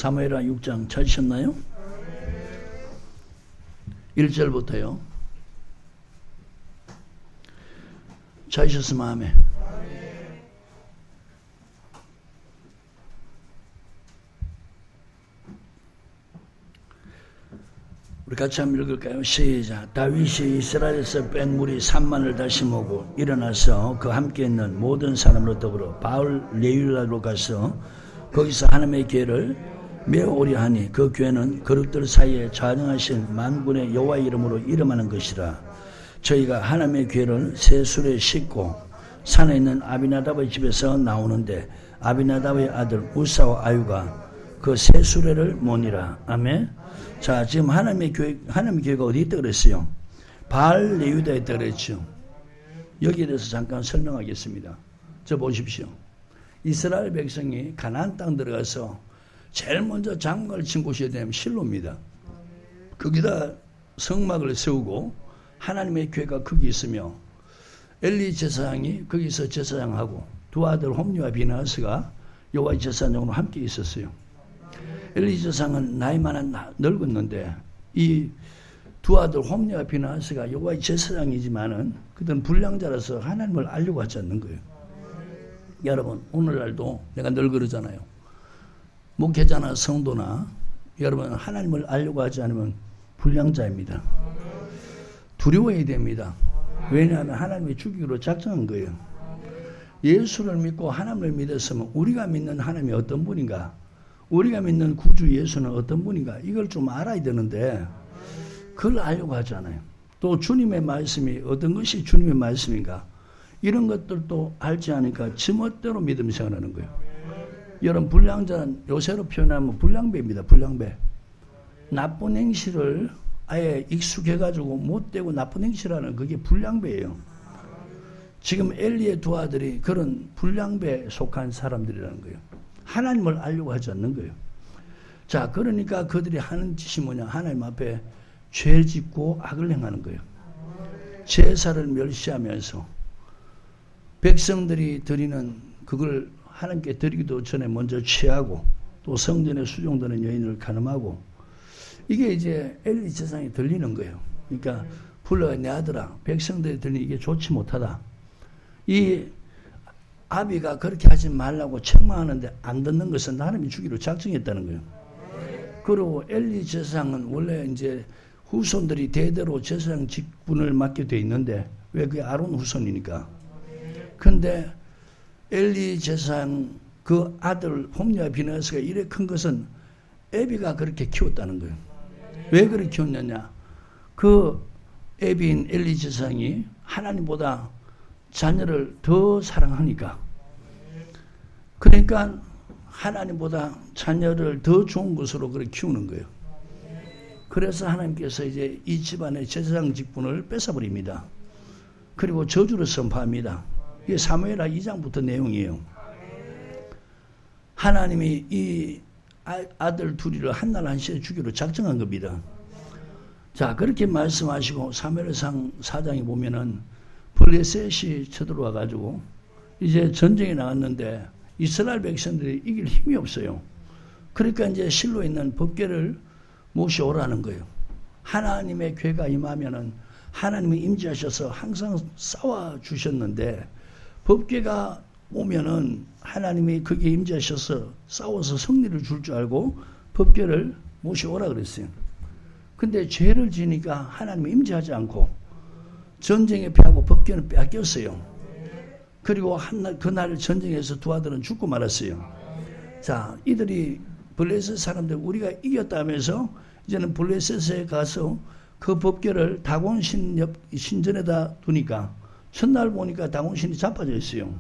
사무엘하 6장 찾으셨나요? 1절부터요. 찾으셨으면 아멘. 우리 같이 한번 읽을까요? 시작. 다윗이 이스라엘에서 뺀 무리 3만을 다시 모으고 일어나서 그 함께 있는 모든 사람으로 더불어 바울 레위라로 가서 거기서 하나님의 교회를 매우 오래 하니 그 교회는 그릇들 사이에 좌정하신 만군의 여호와의 이름으로 이름하는 것이라. 저희가 하나님의 교회를 새 수레에 싣고 산에 있는 아비나답의 집에서 나오는데 아비나답의 아들 우사와 아유가 그 새 수레를 모니라. 아멘. 자, 지금 하나님의 교회가 어디 있다 그랬어요? 바알 레위다에 있다 그랬죠. 여기에 대해서 잠깐 설명하겠습니다. 저 보십시오. 이스라엘 백성이 가나안 땅 들어가서 제일 먼저 장막을 친 곳이 되면 실로입니다. 거기다 성막을 세우고 하나님의 교회가 거기 있으며 엘리 제사장이 거기서 제사장하고 두 아들 홈리와 비나하스가 여호와의 제사장으로 함께 있었어요. 엘리 제사장은 나이 많은 늙었는데 이 두 아들 홈리와 비나하스가 여호와의 제사장이지만은 그들은 불량자라서 하나님을 알려고 하지 않는 거예요. 여러분 오늘날도 내가 늘 그러잖아요. 목회자나 성도나 여러분 하나님을 알려고 하지 않으면 불량자입니다. 두려워해야 됩니다. 왜냐하면 하나님이 죽이기로 작정한 거예요. 예수를 믿고 하나님을 믿었으면 우리가 믿는 하나님이 어떤 분인가, 우리가 믿는 구주 예수는 어떤 분인가 이걸 좀 알아야 되는데 그걸 알려고 하지 않아요. 또 주님의 말씀이 어떤 것이 주님의 말씀인가 이런 것들도 알지 않으니까 지멋대로 믿음 생활하는 거예요. 여러분 불량자는 요새로 표현하면 불량배입니다. 불량배. 나쁜 행실을 아예 익숙해가지고 못되고 나쁜 행실하는 그게 불량배예요. 지금 엘리의 두 아들이 그런 불량배에 속한 사람들이라는 거예요. 하나님을 알려고 하지 않는 거예요. 자, 그러니까 그들이 하는 짓이 뭐냐? 하나님 앞에 죄 짓고 악을 행하는 거예요. 제사를 멸시하면서 백성들이 드리는 그걸 하나님께 드리기도 전에 먼저 취하고 또 성전에 수종되는 여인을 간음하고 이게 이제 엘리 제사장이 들리는 거예요. 그러니까 불러 내 아들아 백성들이 들리니 이게 좋지 못하다. 이 아비가 그렇게 하지 말라고 책망하는데 안 듣는 것은 하나님이 주기로 작정했다는 거예요. 그리고 엘리 제사장은 원래 이제 후손들이 대대로 제사장 직분을 맡게 돼 있는데 왜 그게 아론 후손이니까. 근데 엘리 제사장 그 아들 홈리와 비나하스가 이래 큰 것은 애비가 그렇게 키웠다는 거예요. 왜 그렇게 키웠느냐? 그 애비인 엘리 제사장이 하나님보다 자녀를 더 사랑하니까. 그러니까 하나님보다 자녀를 더 좋은 것으로 그렇게 키우는 거예요. 그래서 하나님께서 이제 이 집안의 제사장 직분을 뺏어버립니다. 그리고 저주를 선포합니다. 이게 사무엘하 2장부터 내용이에요. 하나님이 이 아들 둘이를 한날 한시에 주기로 작정한 겁니다. 자, 그렇게 말씀하시고 사무엘상 4장에 보면은 블레셋이 쳐들어와 가지고 이제 전쟁에 나갔는데 이스라엘 백성들이 이길 힘이 없어요. 그러니까 이제 실로 있는 법궤를 모셔오라는 거예요. 하나님의 궤가 임하면은 하나님이 임재하셔서 항상 싸워주셨는데 법궤가 오면은 하나님이 거기에 임재하셔서 싸워서 승리를 줄 줄 알고 법궤를 모셔오라 그랬어요. 근데 죄를 지니까 하나님이 임재하지 않고 전쟁에 패하고 법궤는 뺏겼어요. 그리고 그날 전쟁에서 두 아들은 죽고 말았어요. 자, 이들이 블레셋 사람들 우리가 이겼다면서 이제는 블레셋에 가서 그 법궤를 다곤 신전에다 두니까 첫날 보니까 다곤 신이 자빠져 있어요.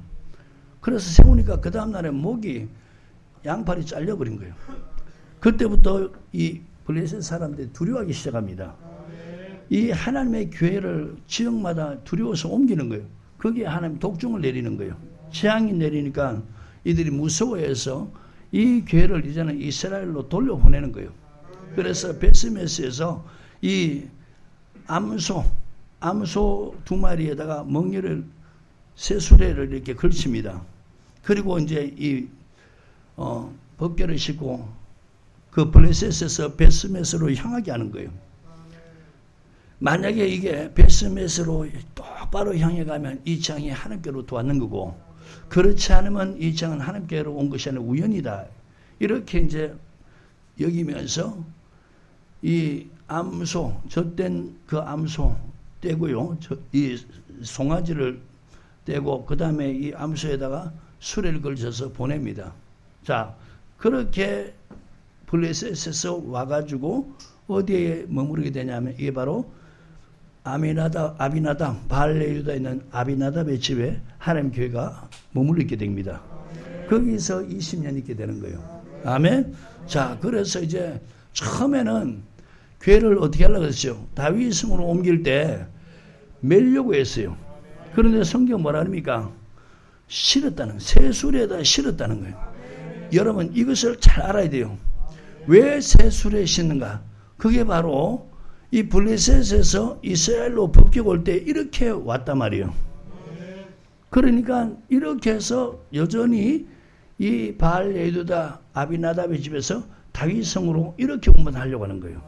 그래서 세우니까 그 다음날에 목이 양팔이 잘려버린 거예요. 그때부터 이 블레셋 사람들이 두려워하기 시작합니다. 이 하나님의 교회를 지역마다 두려워서 옮기는 거예요. 거기에 하나님 독중을 내리는 거예요. 재앙이 내리니까 이들이 무서워해서 이 교회를 이제는 이스라엘로 돌려보내는 거예요. 그래서 베스메스에서 이 암소 두 마리에다가 멍에를 새 수레를 이렇게 걸칩니다. 그리고 이제 이 법궤를 싣고 그 블레셋에서 베스메스로 향하게 하는 거예요. 만약에 이게 베스메스로 똑바로 향해 가면 이 장이 하나님께로부터 왔는 거고, 그렇지 않으면 이 장은 하나님께로 온 것이 아니라 우연이다. 이렇게 이제 여기면서 이 암소, 젖된 그 암소 떼고요, 이 송아지를 떼고 그 다음에 이 암소에다가 수레를 걸쳐서 보냅니다. 자, 그렇게 블레셋에서 와가지고 어디에 머무르게 되냐면, 이게 바로 아비나답, 바알레유다에 있는 아비나답의 집에 하나님 교회가 머무르게 됩니다. 거기서 20년 있게 되는 거예요. 아멘. 자, 그래서 이제 처음에는 교회를 어떻게 하려고 했죠? 다윗 성으로 옮길 때 멜려고 했어요. 그런데 성경 뭐라 합니까? 실었다는, 새수레에다 실었다는 거예요. 여러분, 이것을 잘 알아야 돼요. 왜 새수레에 싣는가? 그게 바로 이 블레셋에서 이스라엘로 법궤가 올 때 이렇게 왔단 말이에요. 그러니까 이렇게 해서 여전히 이 바알레유다 아비나답의 집에서 다윗 성으로 이렇게 운반하려고 하는 거예요.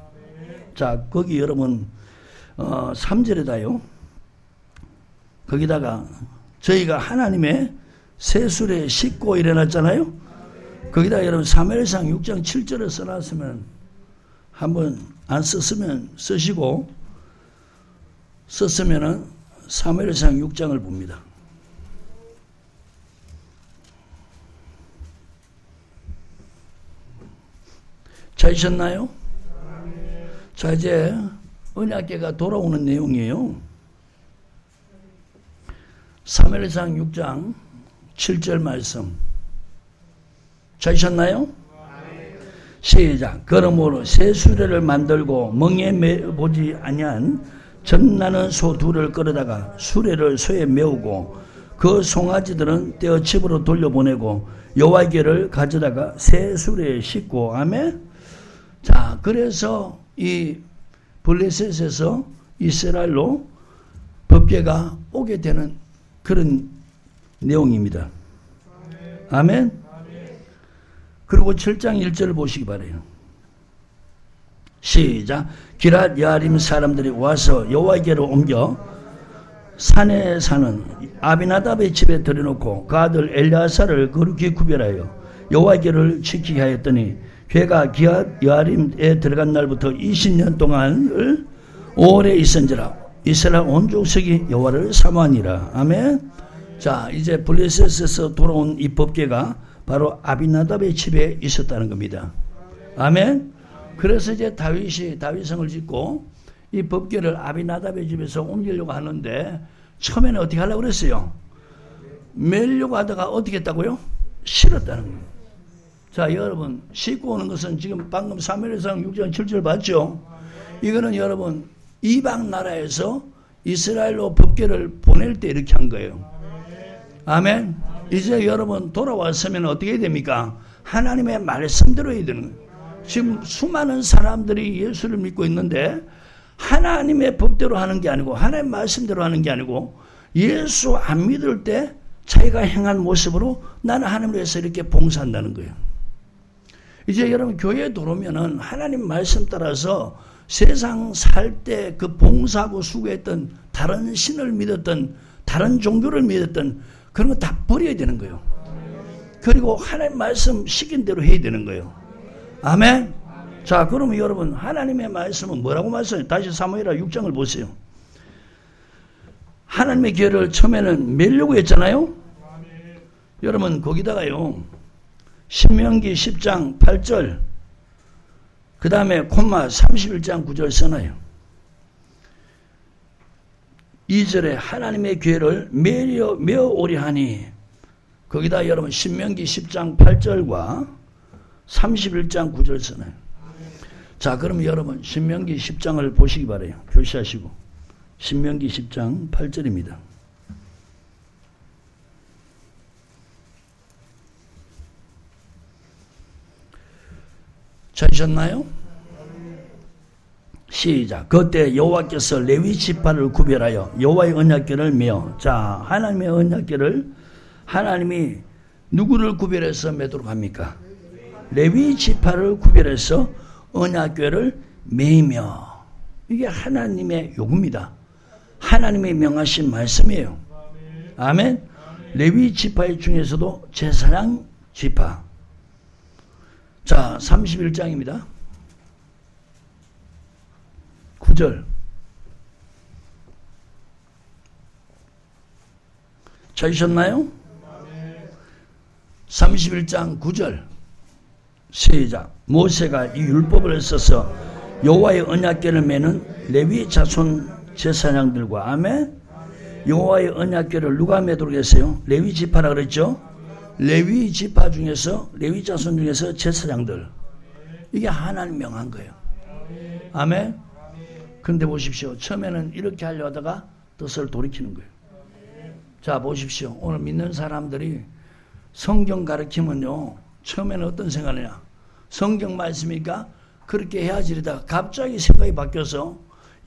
자, 거기 여러분 3절에다요. 거기다가 저희가 하나님의 새수레에 싣고 일어났잖아요. 거기다 여러분 사무엘상 6장 7절을 써놨으면, 한번 안 썼으면 쓰시고, 썼으면은 사무엘상 6장을 봅니다. 찾으셨나요? 자, 이제 언약궤가 돌아오는 내용이에요. 사무엘상 6장 7절 말씀 찾으셨나요? 시작. 그러므로 새 수레를 만들고 멍에 매보지 아니한 젖나는 소 둘을 끌어다가 수레를 소에 메우고 그 송아지들은 떼어 집으로 돌려보내고 여호와의 궤를 가져다가 새 수레에 싣고. 아멘. 자, 그래서 이 블레셋에서 이스라엘로 법궤가 오게 되는 그런 내용입니다. 아멘. 그리고 7장 1절을 보시기 바라요. 시작. 기랏 여아림 사람들이 와서 여호와의 궤를 옮겨 산에 사는 아비나답의 집에 들여놓고 그 아들 엘야사를 거룩히 구별하여 여호와의 궤를 지키게 하였더니, 궤가 기랏 여아림에 들어간 날부터 20년 동안을 오래 있은지라 이스라엘 온 족속이 여호와를 사모하니라. 아멘. 자, 이제 블레셋에서 돌아온 이 법궤가 바로 아비나답의 집에 있었다는 겁니다. 아멘. 그래서 이제 다윗이 다윗성을 짓고 이 법궤를 아비나답의 집에서 옮기려고 하는데, 처음에는 어떻게 하려고 그랬어요? 매려고 하다가 어떻게 했다고요? 실었다는 거예요. 자, 여러분, 싣고 오는 것은 지금 방금 사무엘상 6장 7절 봤죠? 이거는 여러분 이방 나라에서 이스라엘로 법궤를 보낼 때 이렇게 한 거예요. 아멘. 이제 여러분 돌아왔으면 어떻게 해야 됩니까? 하나님의 말씀대로 해야 되는 거예요. 지금 수많은 사람들이 예수를 믿고 있는데 하나님의 법대로 하는 게 아니고, 하나님의 말씀대로 하는 게 아니고, 예수 안 믿을 때 자기가 행한 모습으로 나는 하나님을 위해서 이렇게 봉사한다는 거예요. 이제 여러분 교회에 들어오면은 하나님 말씀 따라서 세상 살 때 그 봉사하고 수고했던, 다른 신을 믿었던, 다른 종교를 믿었던 그런 거 다 버려야 되는 거예요. 그리고 하나님 말씀 시킨 대로 해야 되는 거예요. 아멘. 자, 그러면 여러분 하나님의 말씀은 뭐라고 말씀해요? 다시 사무엘하 6장을 보세요. 하나님의 궤를 처음에는 매려고 했잖아요. 여러분 거기다가요 신명기 10장 8절 그 다음에 콤마 31장 9절 써놔요. 2절에 하나님의 궤를 메어오려 하니, 거기다 여러분 신명기 10장 8절과 31장 9절 써놔요. 자, 그럼 여러분 신명기 10장을 보시기 바라요. 표시하시고. 신명기 10장 8절입니다. 찾으셨나요? 시작. 그때 여호와께서 레위 지파를 구별하여 여호와의 언약궤를 메어. 자, 하나님의 언약궤를 하나님이 누구를 구별해서 메도록 합니까? 레위 지파를 구별해서 언약궤를 매이며, 이게 하나님의 요구입니다. 하나님의 명하신 말씀이에요. 아멘. 레위 지파 중에서도 제사장 지파. 자, 31장입니다. 9절. 찾으셨나요? 31장 9절. 시작. 모세가 이 율법을 써서 여호와의 언약궤를 매는 레위 자손 제사장들과, 아멘. 여호와의 언약궤를 누가 매도록 했어요? 레위 지파라 그랬죠? 레위 지파 중에서, 레위 자손 중에서 제사장들. 이게 하나님 명한 거예요. 아멘. 근데 보십시오. 처음에는 이렇게 하려 하다가 뜻을 돌이키는 거예요. 자, 보십시오. 오늘 믿는 사람들이 성경 가르치면요, 처음에는 어떤 생각이냐? 성경 말씀이니까 그렇게 해야지 이러다가 갑자기 생각이 바뀌어서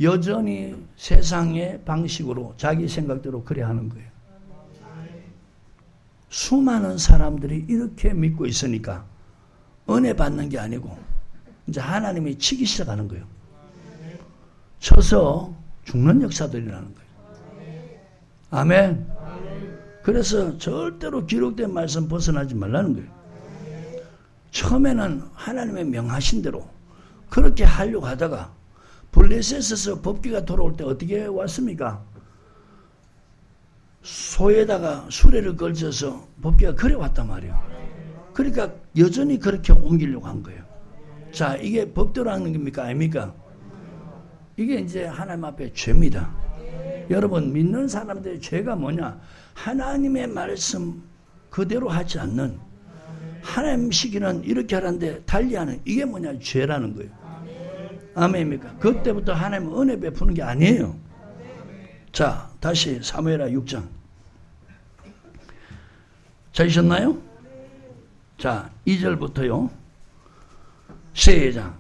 여전히 세상의 방식으로 자기 생각대로 그래 하는 거예요. 수많은 사람들이 이렇게 믿고 있으니까 은혜 받는 게 아니고 이제 하나님이 치기 시작하는 거예요. 쳐서 죽는 역사들이 일어나는 거예요. 아멘. 그래서 절대로 기록된 말씀 벗어나지 말라는 거예요. 처음에는 하나님의 명하신 대로 그렇게 하려고 하다가 블레셋에서 법궤가 돌아올 때 어떻게 왔습니까? 소에다가 수레를 걸쳐서 법궤가 그래 왔단 말이에요. 그러니까 여전히 그렇게 옮기려고 한 거예요. 자, 이게 법대로 하는 겁니까? 아닙니까? 이게 이제 하나님 앞에 죄입니다. 여러분, 믿는 사람들의 죄가 뭐냐? 하나님의 말씀 그대로 하지 않는, 하나님 시키는 이렇게 하라는데 달리하는, 이게 뭐냐? 죄라는 거예요. 아멘입니까? 그때부터 하나님은 은혜 베푸는 게 아니에요. 자, 다시 사무엘하 6장. 찾으셨나요? 자, 2절부터요. 시작.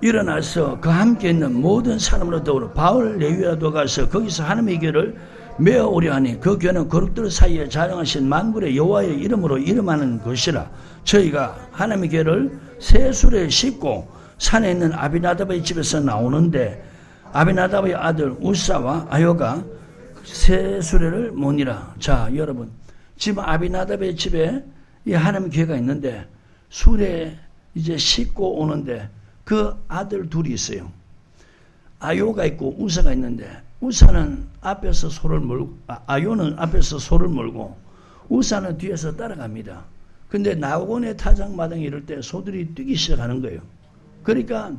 일어나서 그 함께 있는 모든 사람으로 더불어 바울 레위라도 가서 거기서 하나님의 궤를 메어오려 하니 그 궤는 거룩들 사이에 자정하신 만군의 여호와의 이름으로 이름하는 것이라. 저희가 하나님의 궤를 새 수레에 싣고 산에 있는 아비나답의 집에서 나오는데 아비나답의 아들 우사와 아요가 새 수레를 모니라. 자, 여러분, 지금 아비나답의 집에 이 하나님의 궤가 있는데 수레에 이제 싣고 오는데 그 아들 둘이 있어요. 아요가 있고 우사가 있는데 우사는 앞에서 소를 몰고, 아요는 앞에서 소를 몰고 우사는 뒤에서 따라갑니다. 근데 나곤의 타작마당에 이럴 때 소들이 뛰기 시작하는 거예요. 그러니까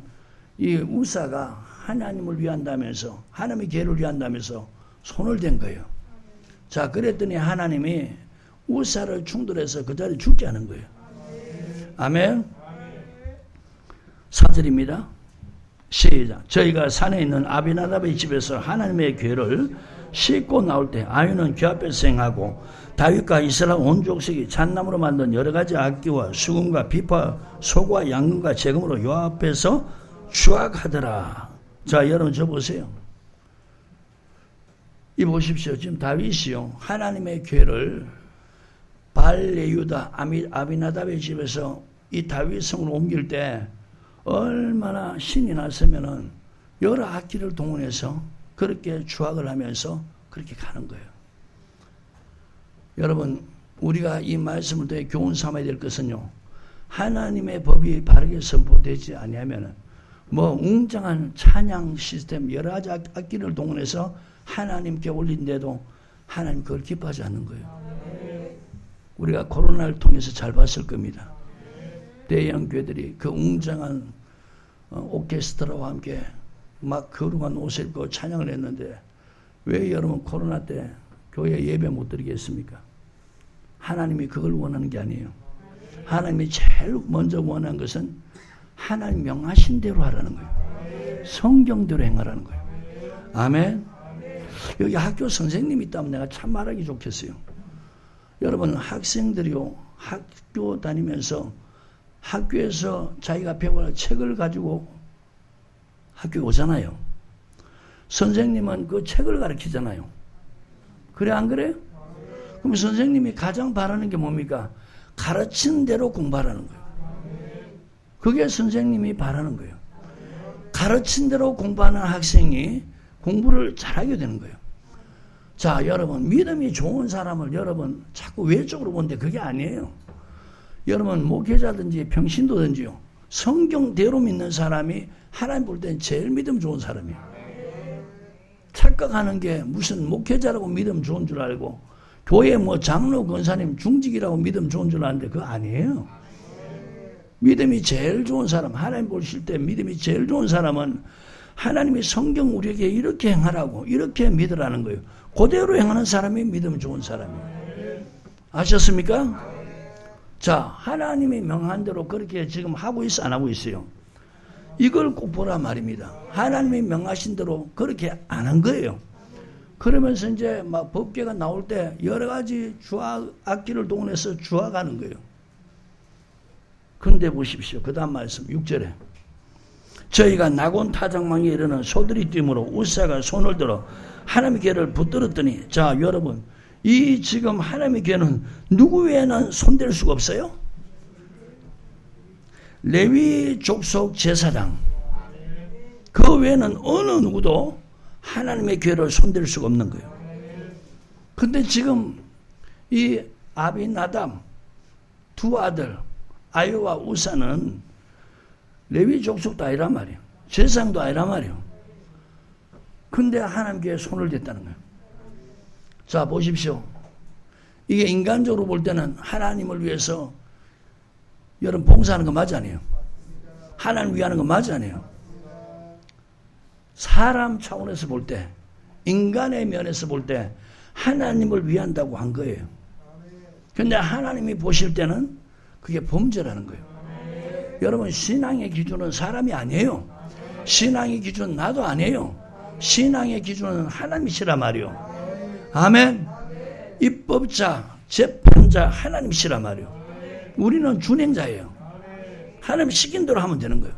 이 우사가 하나님을 위한다면서, 하나님의 궤를 위한다면서 손을 댄 거예요. 자, 그랬더니 하나님이 우사를 충돌해서 그 자리에 죽게 하는 거예요. 아멘. 4절입니다. 시작. 저희가 산에 있는 아비나답의 집에서 하나님의 궤를 싣고 나올 때 아유는 궤 앞에서 행하고 다윗과 이스라엘 온 족속이 잣나무로 만든 여러 가지 악기와 수금과 비파 소과 양금과 재금으로 요 앞에서 추악하더라. 자, 여러분 저 보세요. 이 보십시오. 지금 다윗이요, 하나님의 궤를 발레유다 아비나답의 집에서 이 다윗성으로 옮길 때 얼마나 신이 났으면은 여러 악기를 동원해서 그렇게 추악을 하면서 그렇게 가는 거예요. 여러분, 우리가 이 말씀을 더 교훈 삼아야 될 것은요, 하나님의 법이 바르게 선포되지 아니하면은 뭐 웅장한 찬양 시스템 여러 가지 악기를 동원해서 하나님께 올린데도 하나님 그걸 기뻐하지 않는 거예요. 우리가 코로나를 통해서 잘 봤을 겁니다. 대형 교회들이 그 웅장한 오케스트라와 함께 막 거룩한 옷을 입고 찬양을 했는데 왜 여러분 코로나 때 교회 예배 못 드리겠습니까? 하나님이 그걸 원하는 게 아니에요. 하나님이 제일 먼저 원하는 것은 하나님 명하신 대로 하라는 거예요. 성경대로 행하라는 거예요. 아멘. 여기 학교 선생님이 있다면 내가 참 말하기 좋겠어요. 여러분, 학생들이요, 학교 다니면서 학교에서 자기가 배워야 책을 가지고 학교에 오잖아요. 선생님은 그 책을 가르치잖아요. 그래, 안 그래요? 그럼 선생님이 가장 바라는 게 뭡니까? 가르친 대로 공부하라는 거예요. 그게 선생님이 바라는 거예요. 가르친 대로 공부하는 학생이 공부를 잘하게 되는 거예요. 자, 여러분, 믿음이 좋은 사람을 여러분 자꾸 외적으로 보는데 그게 아니에요. 여러분, 목회자든지 평신도든지요, 성경대로 믿는 사람이 하나님 볼 땐 제일 믿음 좋은 사람이에요. 착각하는 게 무슨 목회자라고 믿음 좋은 줄 알고 교회 뭐 장로 권사님 중직이라고 믿음 좋은 줄 아는데 그거 아니에요. 믿음이 제일 좋은 사람, 하나님 보실 때 믿음이 제일 좋은 사람은 하나님이 성경 우리에게 이렇게 행하라고 이렇게 믿으라는 거예요. 그대로 행하는 사람이 믿음 좋은 사람이에요. 아셨습니까? 자, 하나님이 명한 대로 그렇게 지금 하고 있어 안 하고 있어요? 이걸 꼭 보라 말입니다. 하나님이 명하신 대로 그렇게 안 한 거예요. 그러면서 이제 막 법궤가 나올 때 여러 가지 악기를 동원해서 주악하는 거예요. 그런데 보십시오. 그 다음 말씀 6절에 저희가 나곤 타작망에 이르는 소들이 뛰므로 우사가 손을 들어 하나님의 궤를 붙들었더니, 자 여러분, 이 지금 하나님의 궤는 누구 외에는 손댈 수가 없어요. 레위 족속 제사장 그 외에는 어느 누구도 하나님의 궤를 손댈 수가 없는 거예요. 근데 지금 이 아비나답 두 아들 아유와 우사는 레위 족속도 아니란 말이에요. 제사장도 아니란 말이에요. 근데 하나님께 손을 댔다는 거예요. 자, 보십시오. 이게 인간적으로 볼 때는 하나님을 위해서 여러분 봉사하는 거 맞아 아니에요? 하나님 위하는 거 맞아 아니에요? 사람 차원에서 볼 때, 인간의 면에서 볼 때 하나님을 위한다고 한 거예요. 근데 하나님이 보실 때는 그게 범죄라는 거예요. 여러분, 신앙의 기준은 사람이 아니에요. 신앙의 기준은 나도 아니에요. 신앙의 기준은 하나님이시라 말이요. 아멘. 입법자, 재판자 하나님이시라 말이요. 우리는 준행자예요. 하나님 시킨 대로 하면 되는 거예요.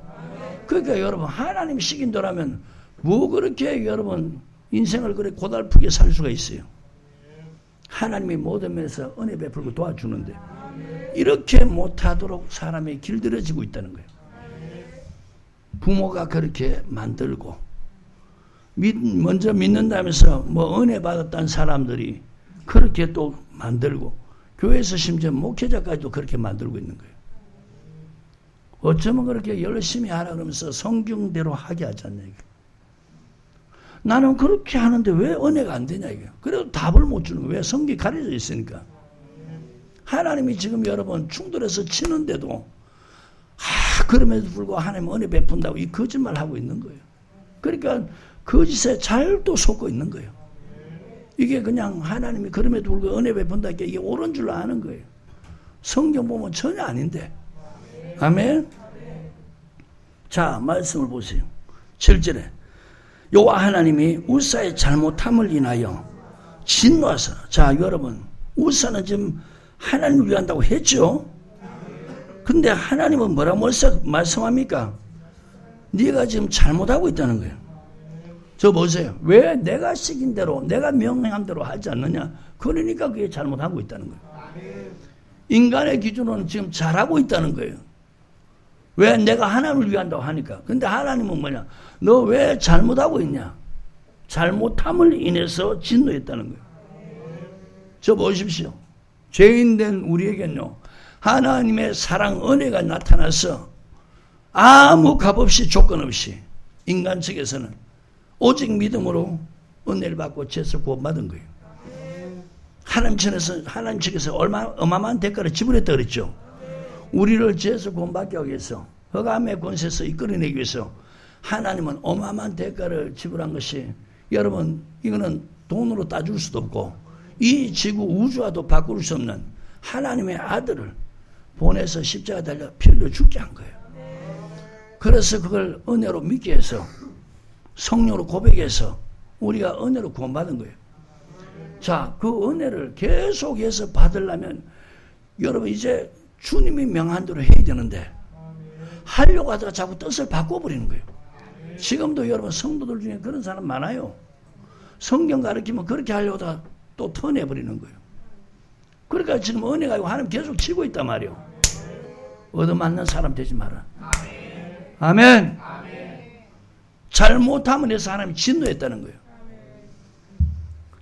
그러니까 여러분, 하나님 시킨 대로 하면 뭐 그렇게 여러분 인생을 그렇게 고달프게 살 수가 있어요. 하나님이 모든 면에서 은혜 베풀고 도와주는데 이렇게 못하도록 사람이 길들여지고 있다는 거예요. 부모가 그렇게 만들고 먼저 믿는다면서 뭐 은혜 받았다는 사람들이 그렇게 또 만들고 교회에서 심지어 목회자까지도 그렇게 만들고 있는 거예요. 어쩌면 그렇게 열심히 하라 그러면서 성경대로 하게 하지 않냐 이게. 나는 그렇게 하는데 왜 은혜가 안 되냐 이게. 그래도 답을 못 주는 거예요. 왜? 성경이 가려져 있으니까. 하나님이 지금 여러분 충돌해서 치는데도 그럼에도 불구하고 하나님 은혜 베푼다고 이 거짓말 하고 있는 거예요. 그러니까 거짓에 잘 또 속고 있는 거예요. 이게 그냥 하나님이 그럼에도 불구하고 은혜 베푼다니까 이게 옳은 줄 아는 거예요. 성경 보면 전혀 아닌데. 아멘. 자, 말씀을 보세요. 7절에 여호와 하나님이 우사의 잘못함을 인하여 진노하사. 자, 여러분, 우사는 지금 하나님을 위한다고 했죠. 근데 하나님은 뭐라고 말씀합니까? 네가 지금 잘못하고 있다는 거예요. 저 보세요. 왜 내가 시킨 대로 내가 명령한 대로 하지 않느냐. 그러니까 그게 잘못하고 있다는 거예요. 인간의 기준으로는 지금 잘하고 있다는 거예요. 왜? 내가 하나님을 위한다고 하니까. 근데 하나님은 뭐냐? 너 왜 잘못하고 있냐? 잘못함을 인해서 진노했다는 거예요. 저 보십시오. 죄인된 우리에게는요, 하나님의 사랑 은혜가 나타나서 아무 값없이 조건 없이 인간 측에서는 오직 믿음으로 은혜를 받고 죄에서 구원받은 거예요. 하나님 측에서 어마어마한 대가를 지불했다 그랬죠. 우리를 죄에서 구원받게 하기 위해서, 흑암의 권세에서 이끌어내기 위해서 하나님은 어마어마한 대가를 지불한 것이, 여러분, 이거는 돈으로 따줄 수도 없고 이 지구 우주와도 바꿀 수 없는 하나님의 아들을 보내서 십자가 달려 피 흘려 죽게 한 거예요. 그래서 그걸 은혜로 믿게 해서 성령으로 고백해서 우리가 은혜로 구원받은 거예요. 자, 그 은혜를 계속해서 받으려면 여러분 이제 주님이 명한 대로 해야 되는데 하려고 하다가 자꾸 뜻을 바꿔버리는 거예요. 지금도 여러분 성도들 중에 그런 사람 많아요. 성경 가르치면 그렇게 하려고 하다가 또 턴해버리는 거예요. 그러니까 지금 은혜가 하나님 계속 치고 있단 말이에요. 얻어맞는 사람 되지 마라. 아멘. 잘못함을 해서 하나님이 진노했다는 거예요.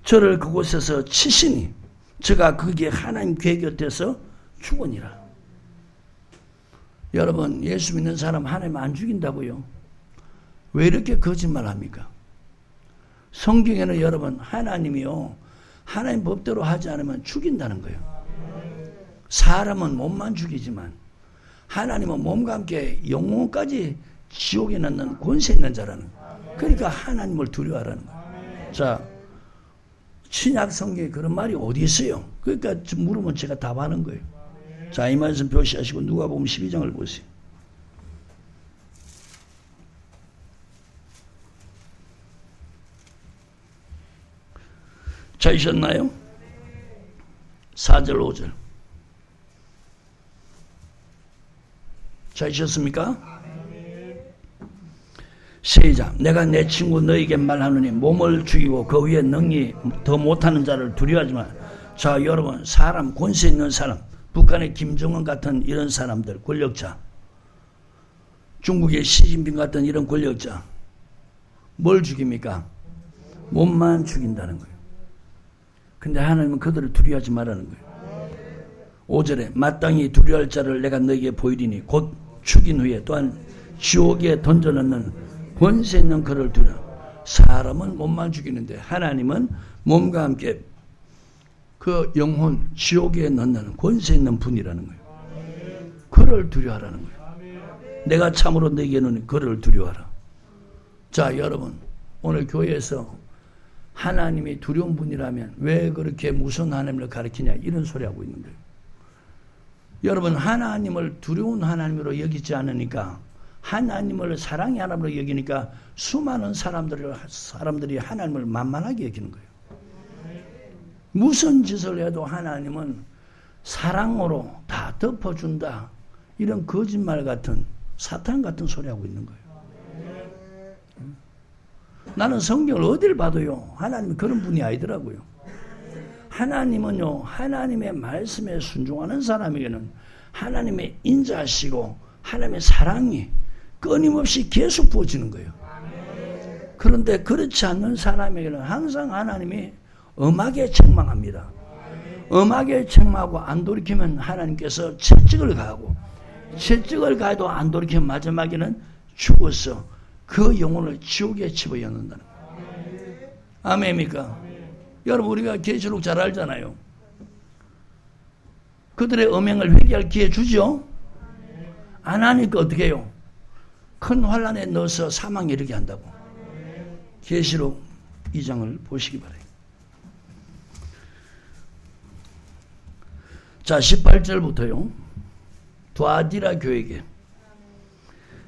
저를 그곳에서 치시니 제가 거기에 하나님 계획 곁에서 죽으니라. 여러분, 예수 믿는 사람 하나님 안 죽인다고요? 왜 이렇게 거짓말합니까? 성경에는 여러분, 하나님이요, 하나님 법대로 하지 않으면 죽인다는 거예요. 사람은 몸만 죽이지만 하나님은 몸과 함께 영혼까지 지옥에 넣는 권세 있는 자라는 거예요. 그러니까 하나님을 두려워하라는 거예요. 자, 신약 성경에 그런 말이 어디 있어요? 그러니까 물으면 제가 답하는 거예요. 자, 이 말씀 표시하시고 누가복음 12장을 보세요. 찾으셨나요? 4절 5절 찾으셨습니까? 시작. 내가 내 친구 너에게 말하노니 몸을 죽이고 그 위에 능히 더 못하는 자를 두려워하지 마. 자, 여러분, 사람, 권세 있는 사람, 북한의 김정은 같은 이런 사람들, 권력자, 중국의 시진핑 같은 이런 권력자, 뭘 죽입니까? 몸만 죽인다는 거예요. 근데 하나님은 그들을 두려워하지 말라는 거예요. 5절에 마땅히 두려워할 자를 내가 너에게 보이리니 곧 죽인 후에 또한 지옥에 던져넣는 권세 있는 그를 두려워. 사람은 몸만 죽이는데 하나님은 몸과 함께 그 영혼 지옥에 넣는 권세 있는 분이라는 거예요. 그를 두려워하라는 거예요. 내가 참으로 너에게는 그를 두려워하라. 자, 여러분, 오늘 교회에서 하나님이 두려운 분이라면 왜 그렇게 무서운 하나님을 가르치냐 이런 소리 하고 있는 거예요. 여러분, 하나님을 두려운 하나님으로 여기지 않으니까, 하나님을 사랑의 하나님으로 여기니까 수많은 사람들이 하나님을 만만하게 여기는 거예요. 무슨 짓을 해도 하나님은 사랑으로 다 덮어준다, 이런 거짓말 같은 사탄 같은 소리 하고 있는 거예요. 나는 성경을 어딜 봐도요, 하나님이 그런 분이 아니더라고요. 하나님은요, 하나님의 말씀에 순종하는 사람에게는 하나님의 인자하시고 하나님의 사랑이 끊임없이 계속 부어지는 거예요. 그런데 그렇지 않는 사람에게는 항상 하나님이 엄하게 책망합니다. 엄하게 책망하고 안 돌이키면 하나님께서 채찍을 가하고, 채찍을 가해도 안 돌이키면 마지막에는 죽어서 그 영혼을 지옥에 집어넣는다는 거예요. 아멘입니까? 여러분, 우리가 계시록 잘 알잖아요. 그들의 음행을 회개할 기회 주죠? 안 하니까 어떻게 해요? 큰 환란에 넣어서 사망에 이르게 한다고. 계시록 2장을 보시기 바랍니다. 자, 18절부터요. 두아디라 교회에게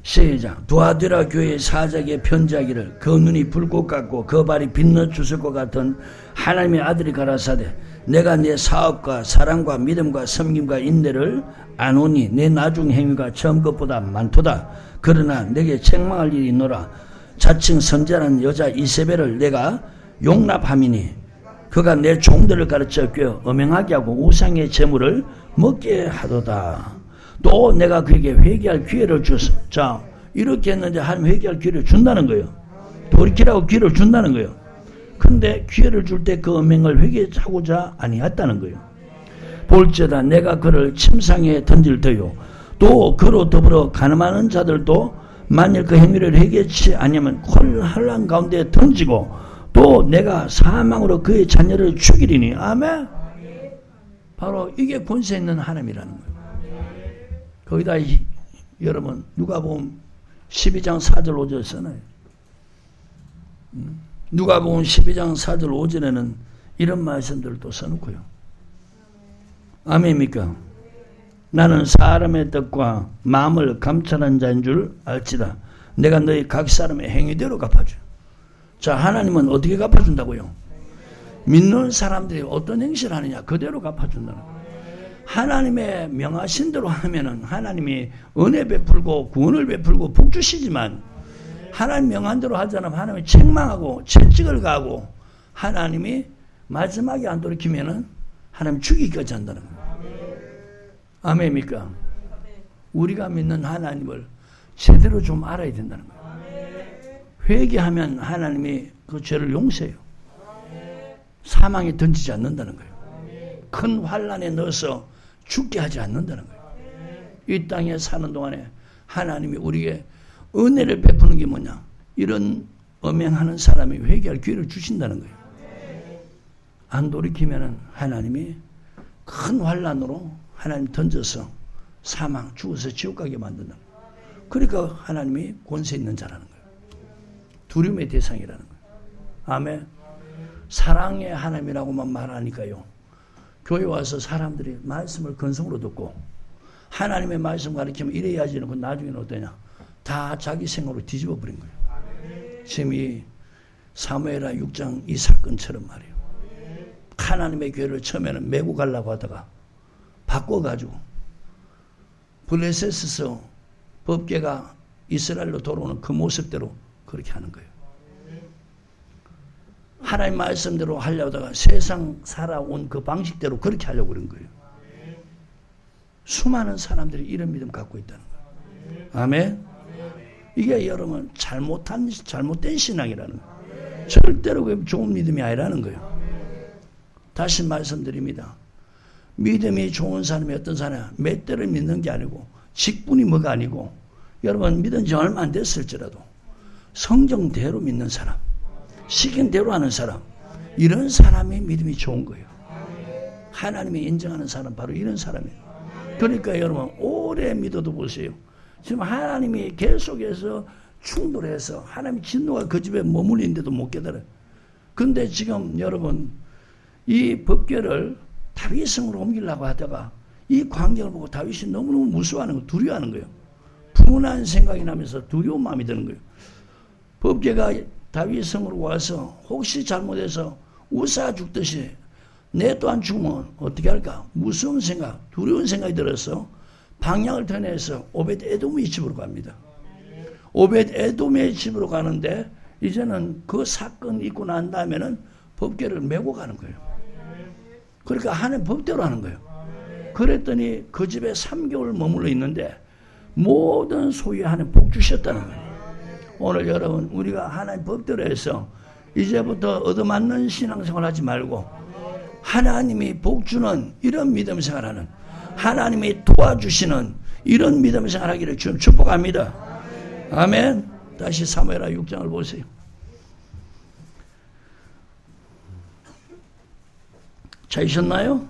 시작. 두아디라 교회의 사자에게 편지하기를 그 눈이 불꽃 같고 그 발이 빛나 주술 것 같은 하나님의 아들이 가라사대 내가 내 사업과 사랑과 믿음과 섬김과 인내를 아노니 내 나중 행위가 처음 것보다 많도다. 그러나 내게 책망할 일이 있노라. 자칭 선지자라는 여자 이세벨을 내가 용납함이니 그가 내 종들을 가르쳐 꿰어 음행하게 하고 우상의 재물을 먹게 하도다. 또 내가 그에게 회개할 기회를 줬어. 자, 이렇게 했는데 하나님 회개할 기회를 준다는 거예요. 돌이키라고 기회를 준다는 거예요. 근데 기회를 줄 때 그 음행을 회개하고자 아니했다는 거예요. 볼지어다 내가 그를 침상에 던질 터요. 또 그로 더불어 가늠하는 자들도 만일 그 행위를 회개치 아니면 혼란 가운데 던지고 또 내가 사망으로 그의 자녀를 죽이리니. 아멘. 바로 이게 권세 있는 하나님이라는 거예요. 거기다 여러분 누가복음 12장 4절 5절 써놔요. 누가복음 12장 4절 5절에는 이런 말씀들도 써놓고요. 아멘입니까? 나는 사람의 뜻과 마음을 감찰한 자인 줄 알지다. 내가 너희 각 사람의 행위대로 갚아줘. 자, 하나님은 어떻게 갚아준다고요? 믿는 사람들이 어떤 행실을 하느냐 그대로 갚아준다는 거예요. 하나님의 명하신 대로 하면은 하나님이 은혜 베풀고 구원을 베풀고 복 주시지만 하나님 명한 대로 하지 않으면 하나님이 책망하고 채찍을 가하고 하나님이 마지막에 안 돌이키면은 하나님 죽이기까지 한다는 거예요. 아멘입니까? 우리가 믿는 하나님을 제대로 좀 알아야 된다는 거예요. 회개하면 하나님이 그 죄를 용서해요. 사망에 던지지 않는다는 거예요. 큰 환난에 넣어서 죽게 하지 않는다는 거예요. 이 땅에 사는 동안에 하나님이 우리에게 은혜를 베푸는 게 뭐냐? 이런 엄행하는 사람이 회개할 기회를 주신다는 거예요. 안 돌이키면 하나님이 큰 환난으로 하나님 던져서 사망, 죽어서 지옥 가게 만든다. 그러니까 하나님이 권세 있는 자라는 거예요. 두려움의 대상이라는 거예요. 아멘. 사랑의 하나님이라고만 말하니까요. 교회 와서 사람들이 말씀을 근성으로 듣고 하나님의 말씀 가르치면 이래야지 그 나중에는 어떠냐? 다 자기 생각으로 뒤집어 버린 거예요. 지금 이 사무엘하 6장 이 사건처럼 말이에요. 하나님의 교회를 처음에는 메고 가려고 하다가 바꿔가지고 블레셋에서 법궤가 이스라엘로 돌아오는 그 모습대로 그렇게 하는 거예요. 하나님 말씀대로 하려고 하다가 세상 살아온 그 방식대로 그렇게 하려고 그런 거예요. 수많은 사람들이 이런 믿음 갖고 있다는 거예요. 아멘. 이게 여러분 잘못된 신앙이라는 거예요. 절대로 좋은 믿음이 아니라는 거예요. 다시 말씀드립니다. 믿음이 좋은 사람이 어떤 사람이야? 몇 대를 믿는 게 아니고 직분이 뭐가 아니고 여러분 믿은 지 얼마 안 됐을지라도 성경대로 믿는 사람, 시킨 대로 하는 사람, 이런 사람이 믿음이 좋은 거예요. 하나님이 인정하는 사람 바로 이런 사람이에요. 그러니까 여러분 오래 믿어도 보세요. 지금 하나님이 계속해서 충돌해서 하나님 진노가 그 집에 머물리는데도 못 깨달아요. 근데 지금 여러분 이 법궤를 다윗성으로 옮기려고 하다가 이 광경을 보고 다윗이 너무너무 무서워하는 거예요. 두려워하는 거예요. 분한 생각이 나면서 두려운 마음이 드는 거예요. 법궤가 다윗성으로 와서 혹시 잘못해서 우사 죽듯이 내 또한 죽으면 어떻게 할까? 무서운 생각, 두려운 생각이 들어서 방향을 변해서 오벳 에돔의 집으로 갑니다. 오벳 에돔의 집으로 가는데 이제는 그 사건 있고 난 다음에는 법궤를 메고 가는 거예요. 그러니까 하나님 법대로 하는 거예요. 그랬더니 그 집에 3개월 머물러 있는데 모든 소유에 하나님 복 주셨다는 거예요. 오늘 여러분 우리가 하나님 법대로 해서 이제부터 얻어맞는 신앙생활 하지 말고 하나님이 복 주는 이런 믿음 생활하는, 하나님이 도와주시는 이런 믿음 생활하기를 주님 축복합니다. 아멘. 다시 사무엘하 6장을 보세요. 찾으셨나요?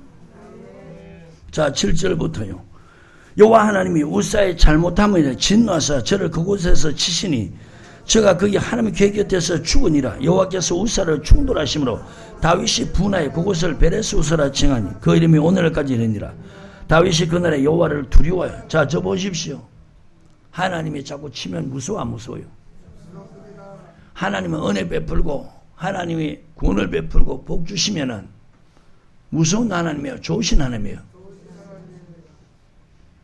자, 7절부터요. 여호와 하나님이 우사의 잘못함을 진노하사 저를 그곳에서 치시니 저가 거기 하나님의 궤 곁에서 죽으니라. 여호와께서 우사를 충돌하심으로 다윗이 분하여 그곳을 베레스 우사라 칭하니 그 이름이 오늘까지 이르니라. 다윗이 그날에 여호와를 두려워요. 자, 저 보십시오. 하나님이 자꾸 치면 무서워 안 무서워요? 하나님은 은혜 베풀고 하나님이 구원을 베풀고 복 주시면은 무서운 하나님이에요? 좋으신 하나님이에요?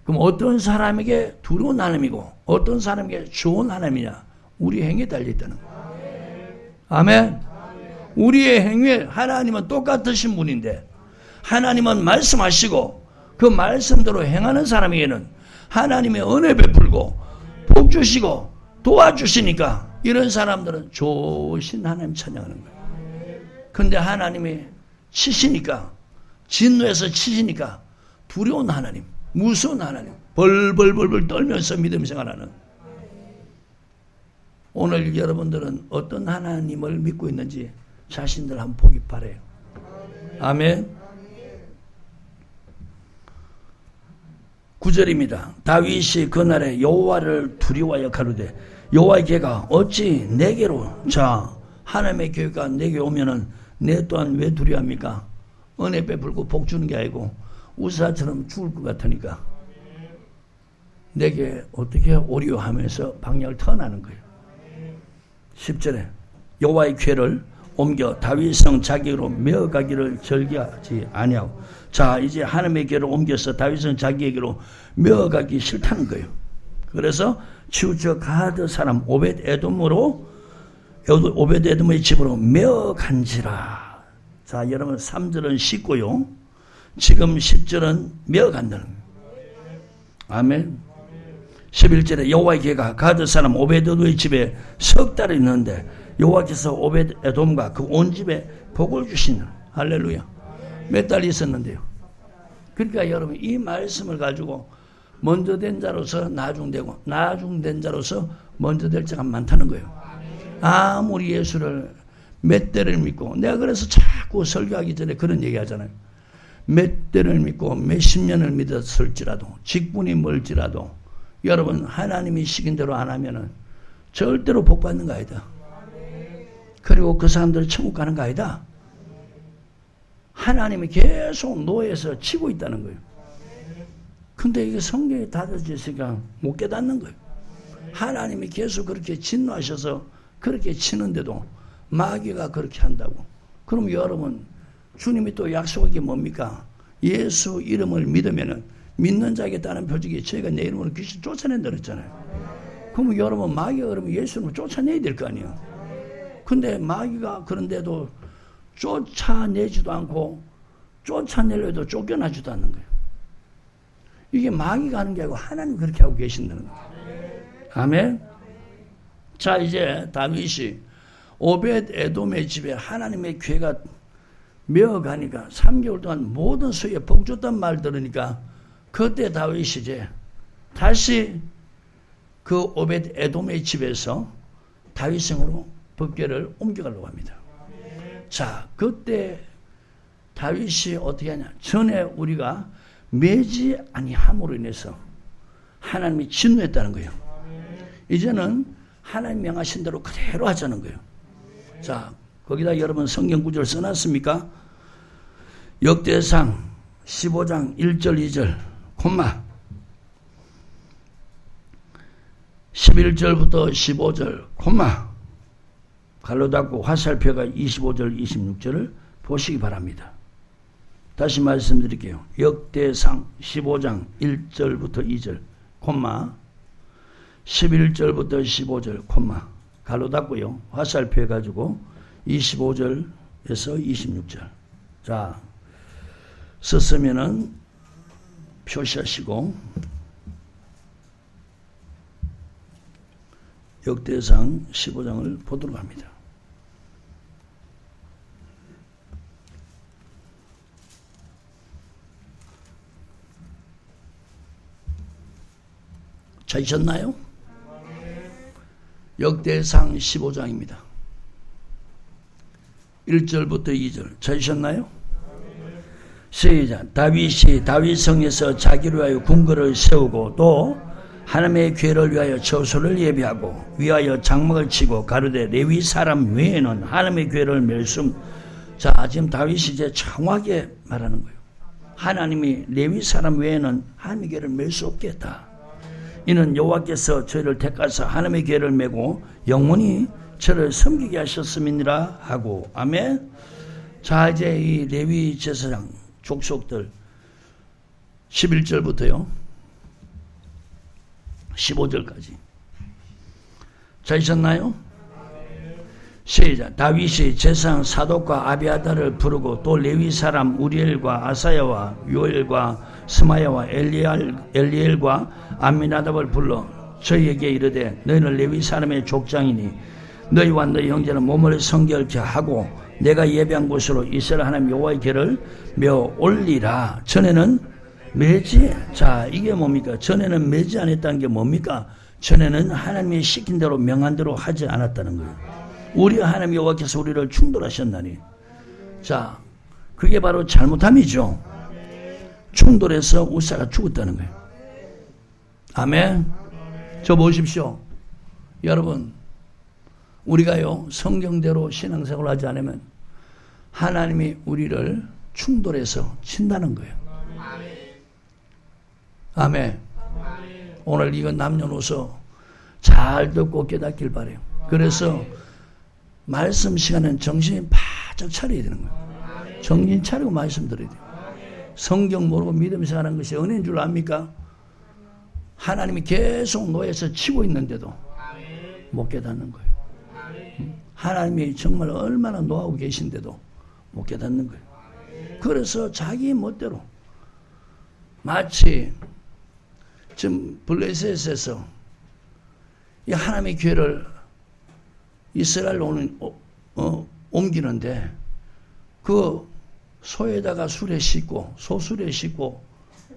그럼 어떤 사람에게 두려운 하나님이고 어떤 사람에게 좋은 하나님이냐? 우리 행위에 달려있다는 거예요. 아멘. 우리의 행위에 하나님은 똑같으신 분인데 하나님은 말씀하시고 그 말씀대로 행하는 사람에게는 하나님의 은혜 베풀고 복 주시고 도와주시니까 이런 사람들은 좋으신 하나님 찬양하는 거예요. 근데 하나님이 치시니까, 진노해서 치시니까 두려운 하나님, 무서운 하나님, 벌벌벌벌 떨면서 믿음 생활하는, 오늘 여러분들은 어떤 하나님을 믿고 있는지 자신들 한번 보기 바라요. 아멘. 9절입니다. 다윗이 그날에 여호와를 두려워하여 가로되 여호와의 궤가 어찌 내게로, 자, 하나님의 궤가 내게 오면은 내 또한 왜 두려워합니까? 은혜 베풀고 복 주는 게 아니고 우사처럼 죽을 것 같으니까 내게 어떻게 오리오 하면서 방향을 턴하는 거예요. 10절에 여호와의 궤를 옮겨 다윗성 자기로 메어가기를 절개하지 아니하고, 자, 이제 하나님의 궤를 옮겨서 다윗성 자기에게로 메어가기 싫다는 거예요. 그래서 치우쳐 가드 사람 오벳 에돔의 집으로 메어간지라. 자, 여러분 3절은 씻고요, 지금 10절은 메어간다는 거예요. 아멘. 11절에 여호와의 괴가 가드 사람 오베드의 집에 석 달이 있는데 여호와께서 오베드에돔과 그 온 집에 복을 주시는 할렐루야. 몇 달 있었는데요. 그러니까 여러분 이 말씀을 가지고 먼저 된 자로서 나중되고 나중된 자로서 먼저 될 자가 많다는 거예요. 아무리 예수를 몇 대를 믿고 내가 그래서 자꾸 설교하기 전에 그런 얘기 하잖아요. 몇 대를 믿고 몇십 년을 믿었을지라도 직분이 멀지라도 여러분 하나님이 시킨 대로 안 하면은 절대로 복 받는 거 아니다. 그리고 그 사람들이 천국 가는 거 아니다. 하나님이 계속 노예에서 치고 있다는 거예요. 근데 이게 성경에 닫아져 있으니까 못 깨닫는 거예요. 하나님이 계속 그렇게 진노하셔서 그렇게 치는데도 마귀가 그렇게 한다고. 그럼 여러분 주님이 또 약속한 게 뭡니까? 예수 이름을 믿으면은 믿는 자에게 따른 표적이 저희가 내 이름으로 귀신 쫓아낸다 그랬잖아요. 그러면 여러분 마귀가 그러면 예수 이름을 쫓아내야 될 거 아니에요. 근데 마귀가 그런데도 쫓아내지도 않고 쫓아내려 해도 쫓겨나지도 않는 거예요. 이게 마귀가 하는 게 아니고 하나님 그렇게 하고 계신다는 거예요. 아멘. 자 이제 다윗이 오벳 에돔의 집에 하나님의 괴가 메어가니까 3개월 동안 모든 수에 복 줬단 말 들으니까 그때 다윗이 이제 다시 그 오벳 에돔의 집에서 다윗성으로 법궤를 옮겨가려고 합니다. 자 그때 다윗이 어떻게 하냐. 전에 우리가 매지 아니함으로 인해서 하나님이 진노했다는 거예요. 이제는 하나님 명하신 대로 그대로 하자는 거예요. 자 거기다 여러분 성경 구절 써놨습니까? 역대상 15장 1절 2절 콤마 11절부터 15절 콤마 갈로 닫고 화살표가 25절 26절을 보시기 바랍니다. 다시 말씀드릴게요. 역대상 15장 1절부터 2절 콤마 11절부터 15절 콤마 갈로 닫고요. 화살표 해가지고 25절에서 26절. 자 썼으면은 표시하시고 역대상 15장을 보도록 합니다. 찾으셨나요? 역대상 15장입니다. 1절부터 2절 찾으셨나요? 시작. 다윗이 다윗성에서 자기를 위하여 궁궐을 세우고 또 하나님의 괴를 위하여 처소를 예비하고 위하여 장막을 치고 가로되 레위 사람 외에는 하나님의 괴를 멸수. 자 지금 다윗이 이제 정확하게 말하는 거예요. 하나님이 레위 사람 외에는 하나님의 괴를 맬 수 없겠다. 이는 여호와께서 저희를 택하사 하나님의 괴를 메고 영원히 저를 섬기게 하셨음이니라 하고. 아멘. 자 이제 이 레위 제사장 족속들 11절부터요 15절까지 찾으셨나요? 시작. 다윗이 제사장 사독과 아비아달을 부르고 또 레위 사람 우리엘과 아사야와 요엘과 스마야와 엘리엘과 암미나답을 불러 저희에게 이르되 너희는 레위 사람의 족장이니 너희와 너희 형제는 몸을 성결케 하고 내가 예배한 곳으로 이스라엘 하나님 여호와의 궤를 메어 올리라. 전에는 매지. 자 이게 뭡니까? 전에는 매지 않았다는 게 뭡니까? 전에는 하나님이 시킨 대로 명한 대로 하지 않았다는 거예요. 우리 하나님 여호와께서 우리를 충돌하셨나니. 자 그게 바로 잘못함이죠. 충돌해서 우사가 죽었다는 거예요. 아멘. 저 보십시오. 여러분 우리가요 성경대로 신앙생활을 하지 않으면 하나님이 우리를 충돌해서 친다는 거예요. 아멘. 오늘 이건 남녀노소 잘 듣고 깨닫길 바라요. 그래서 말씀 시간은 정신이 바짝 차려야 되는 거예요. 정신 차리고 말씀 들어야 돼요. 성경 모르고 믿으면서 하는 것이 은혜인 줄 압니까? 하나님이 계속 노예에서 치고 있는데도 못 깨닫는 거예요. 하나님이 정말 얼마나 노하고 계신데도 못 깨닫는 거예요. 그래서 자기 멋대로 마치 지금 블레셋에서 이 하나님의 교회를 이스라엘로 옮기는데 그 소에다가 술에 싣고 소술에 싣고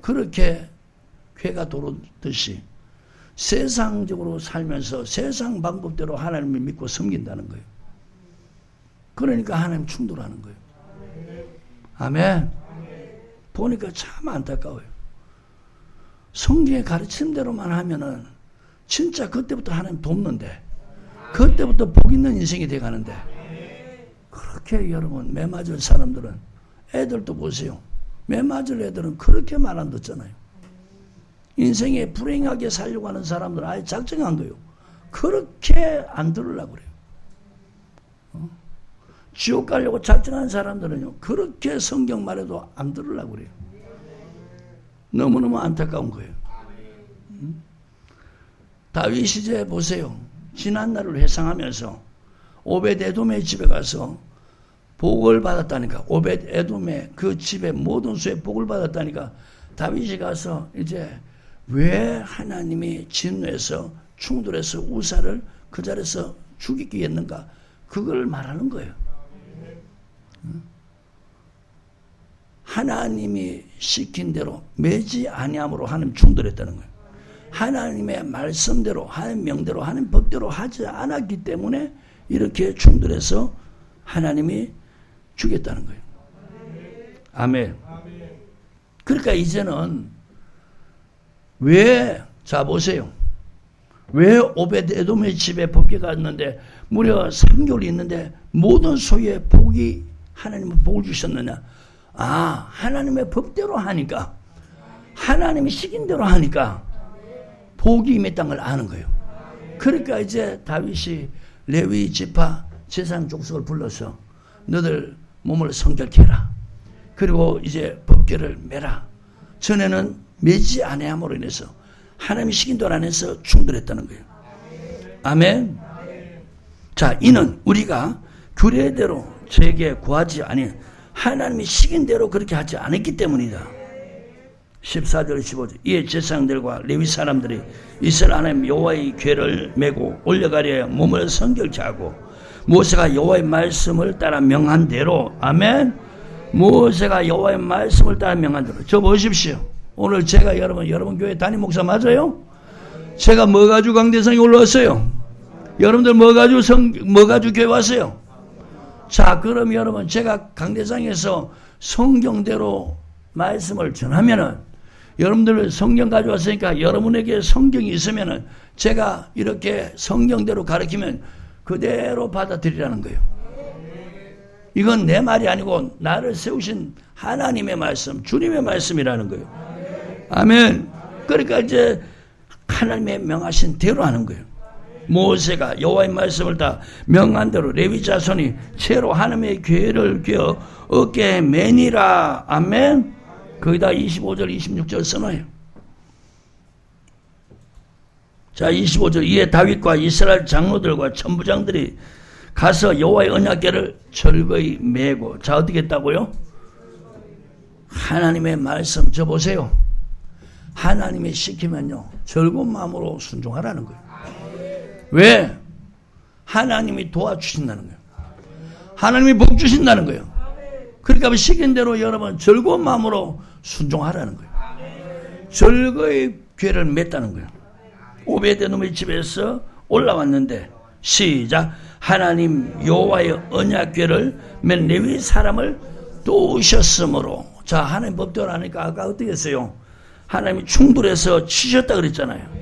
그렇게 괴가 도르듯이 세상적으로 살면서 세상 방법대로 하나님을 믿고 섬긴다는 거예요. 그러니까 하나님 충돌하는 거예요. 아멘. 보니까 참 안타까워요. 성경의 가르침대로만 하면은 진짜 그때부터 하나님 돕는데 그때부터 복 있는 인생이 돼가는데 그렇게 여러분 매 맞을 사람들은 애들도 보세요. 매 맞을 애들은 그렇게 말 안 듣잖아요. 인생에 불행하게 살려고 하는 사람들은 아예 작정한 거예요. 그렇게 안 들으려고 그래요. 지옥 가려고 작정한 사람들은요 그렇게 성경 말해도 안 들으려고 그래요. 너무너무 안타까운 거예요. 다윗 시제 보세요. 지난날을 회상하면서 오벳 에돔의 집에 가서 복을 받았다니까. 오벳 에돔의 그 집에 모든 수에 복을 받았다니까. 다윗이 가서 이제 왜 하나님이 진노해서 충돌해서 우사를 그 자리에서 죽이게 했는가 그걸 말하는 거예요. 하나님이 시킨 대로 매지 아니함으로 하나님 충돌했다는 거예요. 하나님의 말씀대로 하나님 명대로 하나님 법대로 하지 않았기 때문에 이렇게 충돌해서 하나님이 죽였다는 거예요. 아멘. 그러니까 이제는 자 보세요. 왜 오벳 에돔의 집에 법궤가 왔는데 무려 3개월 있는데 모든 소유의 복이 하나님은 복을 주셨느냐. 하나님의 법대로 하니까 하나님이 시킨 대로 하니까 복이 임했다는 걸 아는 거예요. 그러니까 이제 다윗이 레위 지파 제사장 족속을 불러서 너들 몸을 성결케 해라. 그리고 이제 법궤를 매라. 전에는 매지 아니함으로 인해서 하나님이 시킨 대로 안에서 충돌했다는 거예요. 아멘. 자, 이는 우리가 규례대로 저에게 구하지 아니 하나님이 시킨 대로 그렇게 하지 않았기 때문이다. 14절 15절 이에 제사장들과 레위 사람들이 이스라엘 하나님 여호와의 궤를 메고 올려가려 몸을 성결케 하고 모세가 여호와의 말씀을 따라 명한 대로 아멘. 모세가 여호와의 말씀을 따라 명한 대로. 저 보십시오. 오늘 제가 여러분 교회 담임 목사 맞아요? 제가 뭐 가지고 강대상에 올라왔어요? 여러분들 뭐 가지고 교회 왔어요? 자, 그럼 여러분 제가 강대상에서 성경대로 말씀을 전하면은 여러분들 성경 가져왔으니까 여러분에게 성경이 있으면은 제가 이렇게 성경대로 가르치면 그대로 받아들이라는 거예요. 이건 내 말이 아니고 나를 세우신 하나님의 말씀, 주님의 말씀이라는 거예요. 아멘. 그러니까 이제 하나님의 명하신 대로 하는 거예요. 모세가 여호와의 말씀을 다 명한 대로 레위 자손이 채로 하나님의 궤를 꿰어 어깨에 매니라. 아멘. 거기다 25절 26절 써놔요. 자, 25절 이에 다윗과 이스라엘 장로들과 천부장들이 가서 여호와의 언약궤를 철거히 메고. 자, 어떻게 했다고요? 하나님의 말씀 저 보세요. 하나님이 시키면요 즐거운 마음으로 순종하라는 거예요. 왜? 하나님이 도와주신다는 거예요. 하나님이 복 주신다는 거예요. 그러니까 시킨 대로 여러분 즐거운 마음으로 순종하라는 거예요. 즐거이 궤를 맸다는 거예요. 오벳 에돔의 집에서 올라왔는데 시작. 하나님 여호와의 언약궤를 맨 레위 사람을 도우셨으므로. 자, 하나님 법대로 하니까 아까 어떻게 했어요? 하나님이 충돌해서 치셨다 그랬잖아요.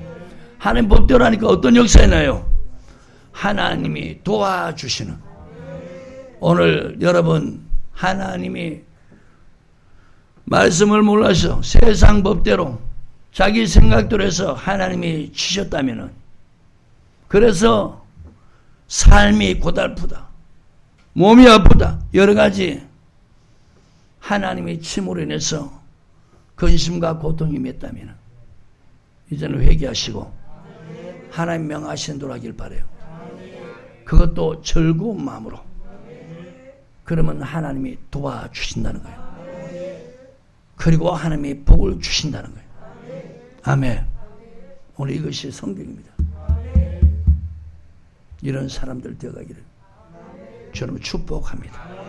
하나님 법대로 하니까 어떤 역사가 나요? 하나님이 도와주시는. 오늘 여러분 하나님이 말씀을 몰라서 세상 법대로 자기 생각대로 해서 하나님이 치셨다면은, 그래서 삶이 고달프다, 몸이 아프다, 여러 가지 하나님이 침으로 인해서 근심과 고통이 맺다면 이제는 회개하시고 하나님 명하신 대로 하길 바라요. 그것도 즐거운 마음으로. 그러면 하나님이 도와주신다는 거예요. 그리고 하나님이 복을 주신다는 거예요. 아멘. 오늘 이것이 성경입니다. 이런 사람들 되어가기를 주님 축복합니다.